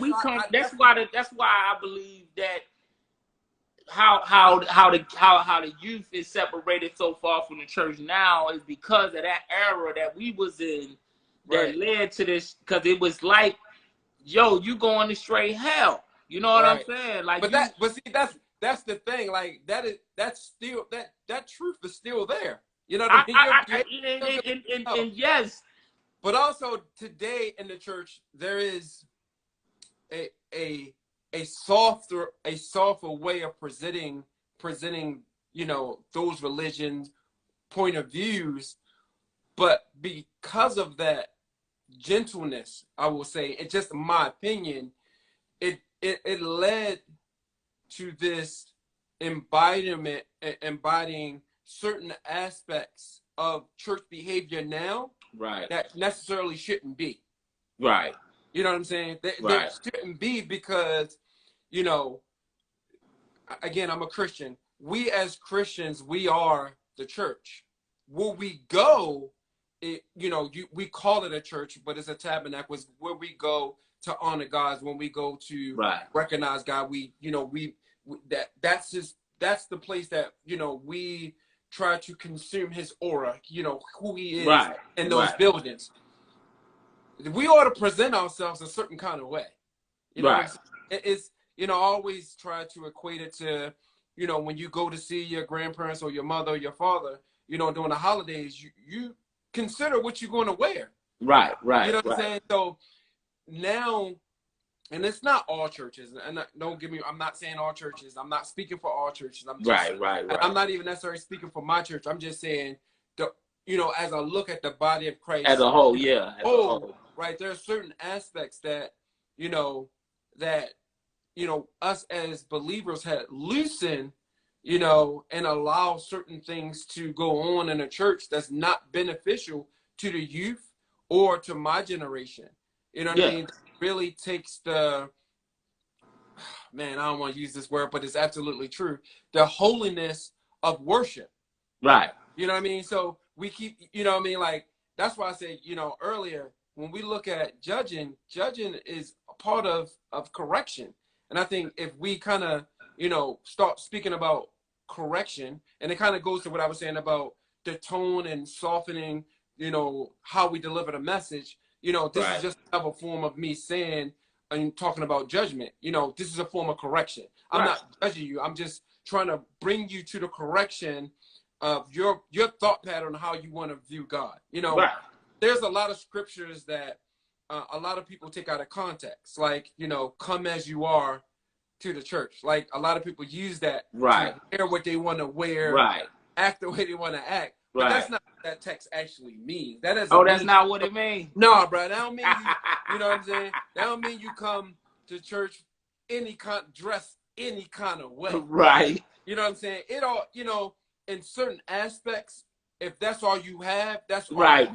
That's why I believe that how the youth is separated so far from the church now is because of that era that we was in that led to this. Because it was like, yo, you going to straight hell. You know what I'm saying? Like, but see, that's the thing. Like that's still that truth is still there. You know what I mean? And yes, but also today in the church there is a softer way of presenting, you know, those religions point of views, but because of that gentleness, I will say, it's just my opinion, it led to this embodying certain aspects of church behavior now that necessarily shouldn't be. You know what I'm saying? That shouldn't be, because, you know, again, I'm a Christian. We as Christians, we are the church. Where we go, you know, we call it a church, but it's a tabernacle. It's where we go to honor God. When we go to recognize God, that's the place that, you know, we try to consume His aura, you know, who He is in those buildings. We ought to present ourselves a certain kind of way. You know, it's, you know, I always try to equate it to, you know, when you go to see your grandparents or your mother or your father, you know, during the holidays, you consider what you're going to wear. You know what I'm saying? So now, and it's not all churches, and don't get me, I'm not saying all churches. I'm not speaking for all churches. I'm just, I'm not even necessarily speaking for my church. I'm just saying you know, as I look at the body of Christ as a whole, yeah, as a whole. right, there are certain aspects that, you know, us as believers had loosened, you know, and allow certain things to go on in a church that's not beneficial to the youth or to my generation. You know what I mean? It really takes the, man, I don't want to use this word, but it's absolutely true, the holiness of worship. Right. You know what I mean? So we keep, you know what I mean? Like, that's why I said, you know, earlier, when we look at judging is a part of correction. And I think if we kind of, you know, start speaking about correction, and it kind of goes to what I was saying about the tone and softening, you know, how we deliver the message, you know, this is just another form of me saying and talking about judgment. You know, this is a form of correction. I'm not judging you. I'm just trying to bring you to the correction of your thought pattern, how you want to view God. You know, there's a lot of scriptures that a lot of people take out of context, like, you know, come as you are to the church. Like, a lot of people use that to wear what they want to wear, act the way they want to act. But that's not what that text actually means. That doesn't that's not what it means. No, bro. That don't mean you know what I'm saying? That don't mean you come to church dress any kind of way. Right. You know what I'm saying? It all, you know, in certain aspects, if that's all you have, that's all right.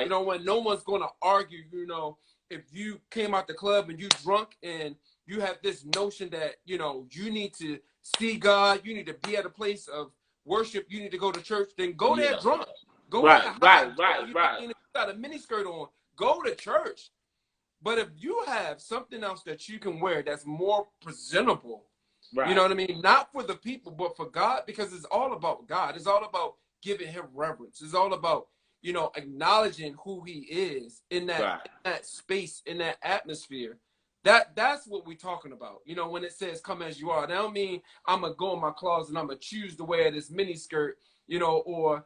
You know, when no one's going to argue, you know, if you came out the club and you drunk and you have this notion that, you know, you need to see God, you need to be at a place of worship, you need to go to church, then go there drunk. Go there high. If you got a mini skirt on, go to church. But if you have something else that you can wear that's more presentable, you know what I mean? Not for the people, but for God, because it's all about God. It's all about giving him reverence. It's all about, you know, acknowledging who he is in that, in that space, in that atmosphere. That's what we're talking about. You know, when it says come as you are, that don't mean I'm going to go in my closet and I'm going to choose to wear this mini skirt, you know, or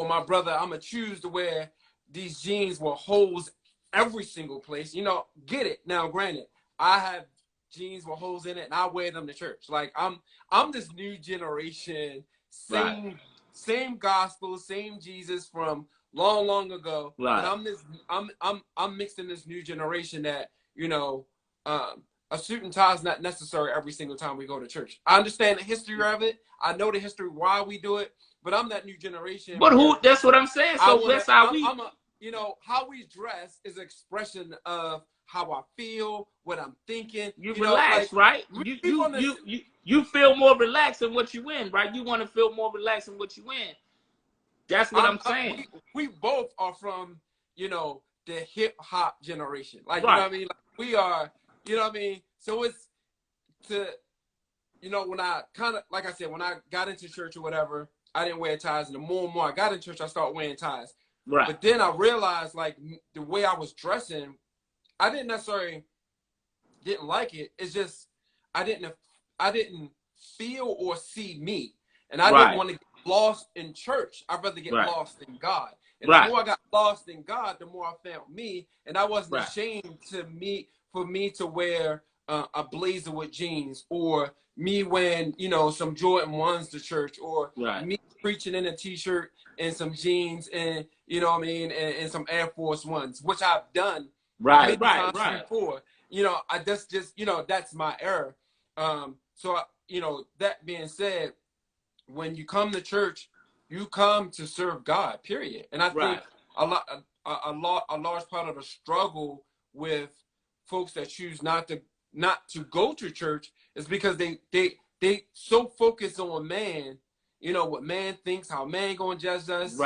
my brother, I'm going to choose to wear these jeans with holes every single place. You know, get it. Now, granted, I have jeans with holes in it and I wear them to church. Like, I'm this new generation, same gospel, same Jesus from long ago. But I'm mixed in this new generation that, you know, a suit and tie is not necessary every single time we go to church. I understand the history of it. I know the history why we do it, but I'm that new generation. But that's what I'm saying. So that's how we, you know, how we dress is an expression of how I feel, what I'm thinking. You relax, like, right? You feel more relaxed in what you in, right? You want to feel more relaxed in what you in. That's what I'm saying. We both are from, you know, the hip hop generation. Like, you know what I mean? Like, we are, you know what I mean? So it's to, you know, when I kind of, like I said, when I got into church or whatever, I didn't wear ties. And the more and more I got in church, I started wearing ties. Right. But then I realized, like, the way I was dressing, I didn't necessarily didn't like it. It's just I didn't feel or see me, and I didn't want to get lost in church. I'd rather get lost in God. And the more I got lost in God, the more I found me, and I wasn't ashamed for me to wear a blazer with jeans, or me wearing, you know, some Jordan 1s to church, or me preaching in a t-shirt and some jeans and, you know what I mean, and some Air Force 1s, which I've done many times before. You know, just you know, that's my error. So you know, that being said, when you come to church, you come to serve God, period. And I think a large part of the struggle with folks that choose not to go to church is because they so focus on man, you know, what man thinks, how man gonna judge us.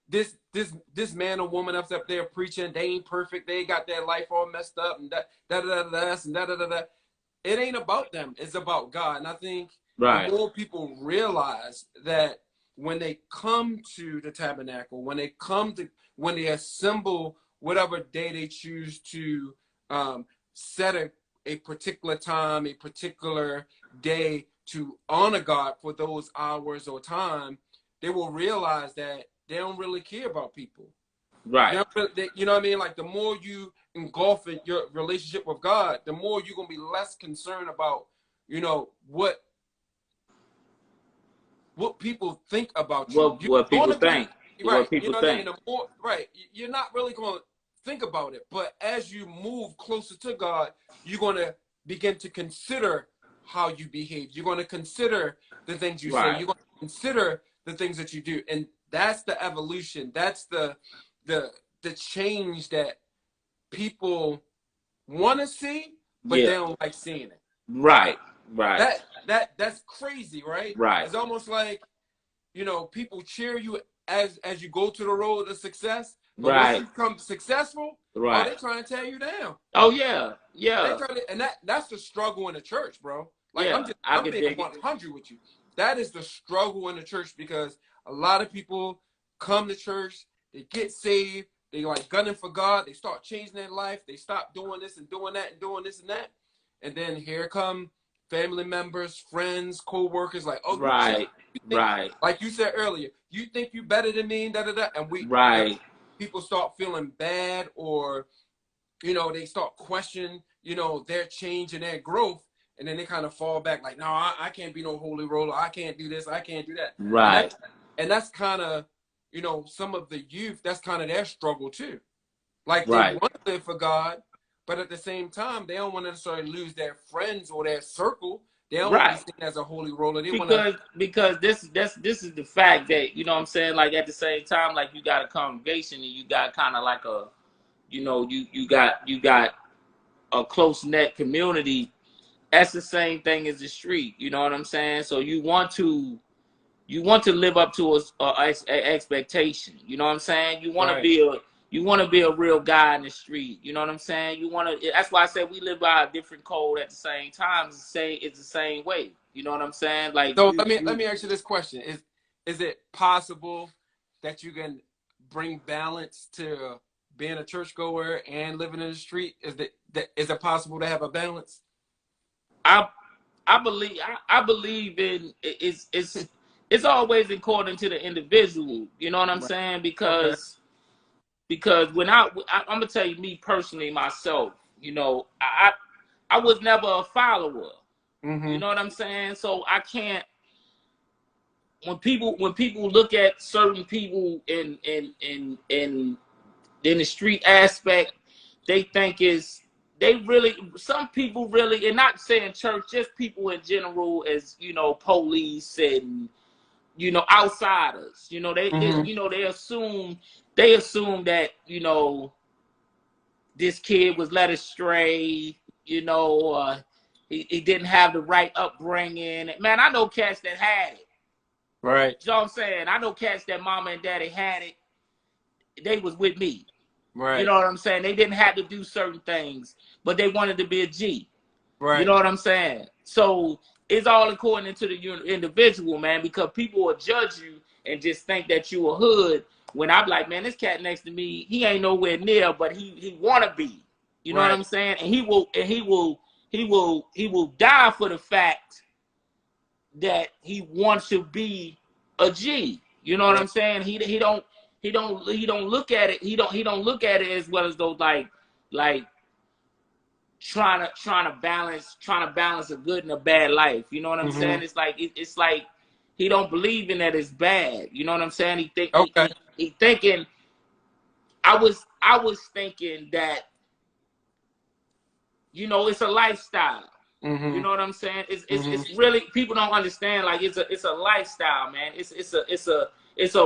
This man or woman up there preaching, they ain't perfect, they got their life all messed up, and that. It ain't about them, it's about God. And I think the more people realize that when they come to the tabernacle, when they assemble whatever day they choose to set a particular time, a particular day to honor God for those hours or time, they will realize that they don't really care about people. Right. You know what I mean? Like, the more you engulf in your relationship with God, the more you're going to be less concerned about, you know, what what people think about you. what You're people gonna be think, right. what You people know what I mean? think. The more right, you're not really gonna think about it. But as you move closer to God, you're gonna begin to consider how you behave. You're gonna consider the things you say. Right, You're gonna consider the things that you do, and that's the evolution. That's the the change that people want to see, but they yeah, don't like seeing it. right, right, That's crazy, right? right, It's almost like, people cheer you as you go to the road to success, but once right, you become successful, oh, right. they trying to tear you down. Oh yeah, They yeah, trying to, and that's the struggle in the church, bro. Like yeah. I I'm could being dig it. 100 with you. That is the struggle in the church because a lot of people come to church, they get saved, they like gunning for God, they start changing their life, they stop doing this and doing that and doing this and that, and then here come family members, friends, co-workers, like, oh, Right, you think, right, like you said earlier, you think you better than me, da da da, and right, people start feeling bad, or they start questioning, their change and their growth, and then they kind of fall back, like, no, I can't be no holy roller, I can't do this, I can't do that, right, and that's kind of, some of the youth, that's kind of their struggle too. Like they right, want to live for God, but at the same time, they don't want to necessarily lose their friends or their circle. They don't want to be right. seen as a holy roller. They want to. Because this is the fact that, what I'm saying, like at the same time, like you got a congregation and you got kind of like a, you got a close knit community. That's the same thing as the street. You know what I'm saying? So you want to live up to a expectation. You know what I'm saying? Right. You want to be a real guy in the street. You know what I'm saying? You want to. That's why I said we live by a different code at the same time. It's the same way. You know what I'm saying? Like So you, let you me ask you this question: Is it possible that you can bring balance to being a churchgoer and living in the street? Is it possible to have a balance? I I believe in it's always according to the individual. You know what I'm Right. saying? Okay. Because when I'm gonna tell you, me personally, myself, I was never a follower. You Mm-hmm. know what I'm saying? So I can't. When people look at certain people in the street aspect, they think is they really, some people really, and not saying church, just people in general, as police and outsiders. Mm-hmm. They assume that this kid was led astray. He didn't have the right upbringing. Man, I know cats that had it. Right. You know what I'm saying? I know cats that mama and daddy had it. They was with me. You Right. know what I'm saying? They didn't have to do certain things, but they wanted to be a G. You Right. know what I'm saying? So it's all according to the individual, man, because people will judge you and just think that you a hood. When I'm like, man, this cat next to me, he ain't nowhere near, but he wanna be. You know what Right. I'm saying? And he will die for the fact that he wants to be a G. You know what Right. I'm saying? He don't look at it. He don't look at it as well as though like trying to balance a good and a bad life. You know what I'm Mm-hmm. saying? It's like he don't believe in that it's bad. You know what I'm saying? He think Okay. he thinking. I was thinking that it's a lifestyle. You Mm-hmm. know what I'm saying? It's it's, Mm-hmm. it's really, people don't understand, like it's a lifestyle, man. It's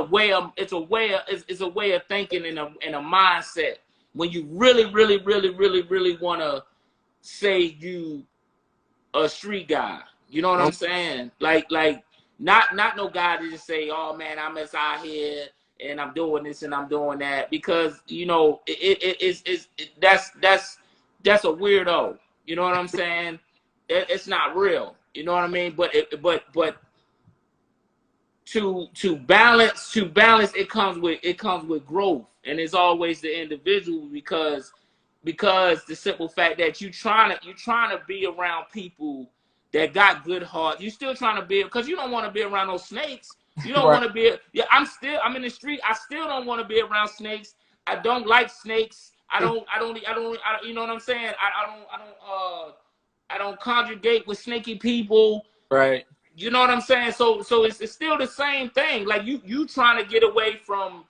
a way of thinking in a mindset when you really really really really really want to say you a street guy. You know what I'm saying? Like not no guy to just say, oh man, I'm just out here and I'm doing this and I'm doing that, because that's a weirdo. You know what I'm saying? It's not real. You know what I mean? But to balance, it comes with growth, and it's always the individual, because the simple fact that you trying to be around people that got good heart. You still trying to be, because you don't want to be around those snakes. You don't Right. want to be. Yeah, I'm in the street. I still don't want to be around snakes. I don't like snakes. I don't. You know what I'm saying? I don't congregate with snaky people. Right. You know what I'm saying? So it's still the same thing. Like you trying to get away from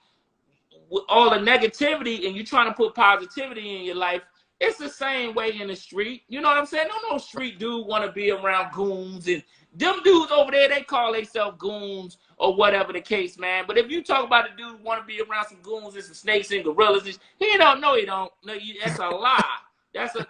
all the negativity and you trying to put positivity in your life. It's the same way in the street. You know what I'm saying? No street dude want to be around goons, and them dudes over there, they call themselves goons or whatever the case, man. But if you talk about a dude want to be around some goons and some snakes and gorillas, he don't know he don't. No, that's a lie. That's a